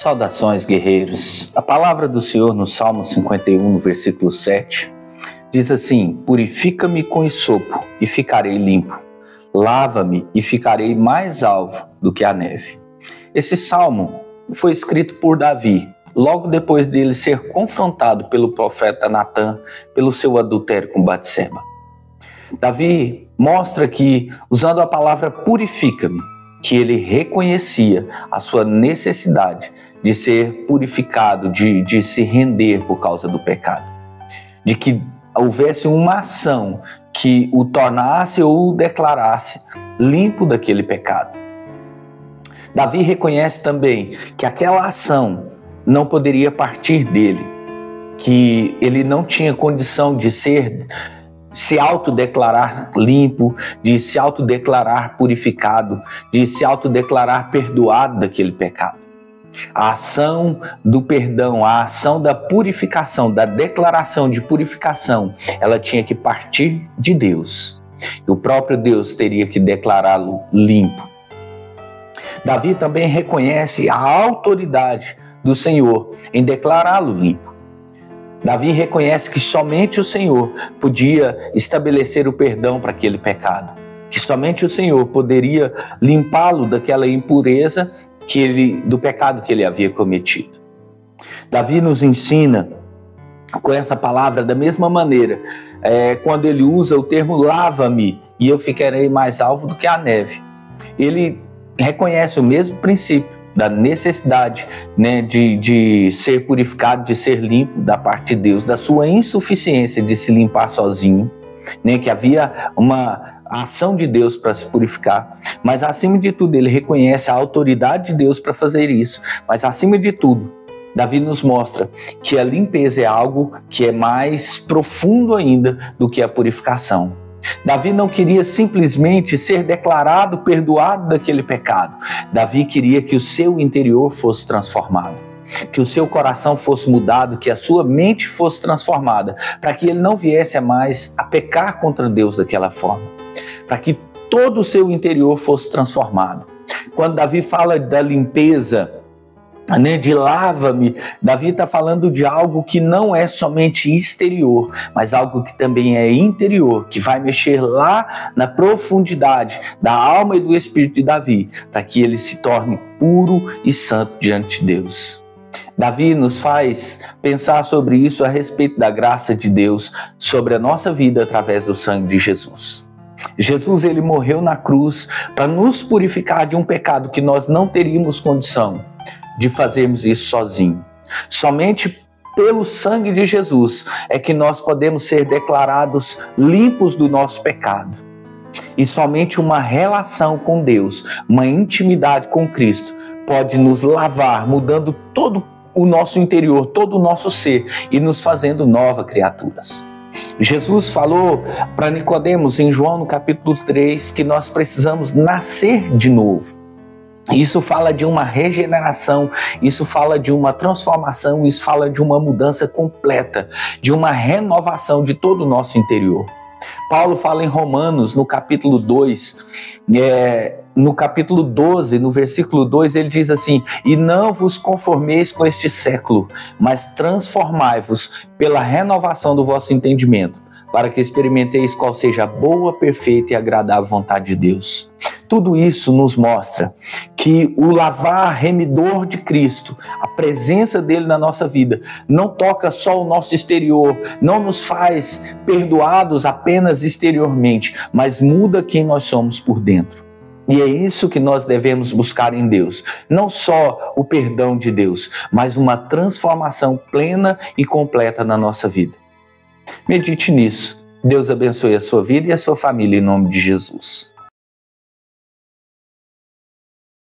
Saudações, guerreiros. A palavra do Senhor no Salmo 51, no versículo 7, diz assim: purifica-me com esopo e ficarei limpo. Lava-me e ficarei mais alvo do que a neve. Esse salmo foi escrito por Davi, logo depois dele ser confrontado pelo profeta Natã pelo seu adultério com Batseba. Davi mostra que, usando a palavra purifica-me, que ele reconhecia a sua necessidade de ser purificado, de se render por causa do pecado. De que houvesse uma ação que o tornasse ou o declarasse limpo daquele pecado. Davi reconhece também que aquela ação não poderia partir dele, que ele não tinha condição de se autodeclarar limpo, de se autodeclarar purificado, de se autodeclarar perdoado daquele pecado. A ação do perdão, a ação da purificação, da declaração de purificação, ela tinha que partir de Deus. E o próprio Deus teria que declará-lo limpo. Davi também reconhece a autoridade do Senhor em declará-lo limpo. Davi reconhece que somente o Senhor podia estabelecer o perdão para aquele pecado, que somente o Senhor poderia limpá-lo daquela impureza do pecado que ele havia cometido. Davi nos ensina com essa palavra da mesma maneira, quando ele usa o termo lava-me e eu ficarei mais alvo do que a neve. Ele reconhece o mesmo princípio da necessidade, de ser purificado, de ser limpo da parte de Deus, da sua insuficiência de se limpar sozinho, que havia uma ação de Deus para se purificar, mas acima de tudo ele reconhece a autoridade de Deus para fazer isso, mas acima de tudo, Davi nos mostra que a limpeza é algo que é mais profundo ainda do que a purificação. Davi não queria simplesmente ser declarado perdoado daquele pecado. Davi queria que o seu interior fosse transformado, que o seu coração fosse mudado, que a sua mente fosse transformada, para que ele não viesse mais a pecar contra Deus daquela forma, para que todo o seu interior fosse transformado. Quando Davi fala da limpeza, de lava-me, Davi está falando de algo que não é somente exterior, mas algo que também é interior, que vai mexer lá na profundidade da alma e do espírito de Davi, para que ele se torne puro e santo diante de Deus. Davi nos faz pensar sobre isso a respeito da graça de Deus sobre a nossa vida através do sangue de Jesus. Jesus, ele morreu na cruz para nos purificar de um pecado que nós não teríamos condição de fazermos isso sozinho. Somente pelo sangue de Jesus é que nós podemos ser declarados limpos do nosso pecado. E somente uma relação com Deus, uma intimidade com Cristo, pode nos lavar, mudando todo o nosso interior, todo o nosso ser e nos fazendo novas criaturas. Jesus falou para Nicodemos em João no capítulo 3 que nós precisamos nascer de novo. Isso fala de uma regeneração, isso fala de uma transformação, isso fala de uma mudança completa, de uma renovação de todo o nosso interior. Paulo fala em Romanos, no capítulo 2, no capítulo 12, no versículo 2, ele diz assim: e não vos conformeis com este século, mas transformai-vos pela renovação do vosso entendimento, para que experimenteis qual seja a boa, perfeita e agradável vontade de Deus. Tudo isso nos mostra que o lavar remidor de Cristo, a presença dele na nossa vida, não toca só o nosso exterior, não nos faz perdoados apenas exteriormente, mas muda quem nós somos por dentro. E é isso que nós devemos buscar em Deus. Não só o perdão de Deus, mas uma transformação plena e completa na nossa vida. Medite nisso. Deus abençoe a sua vida e a sua família em nome de Jesus.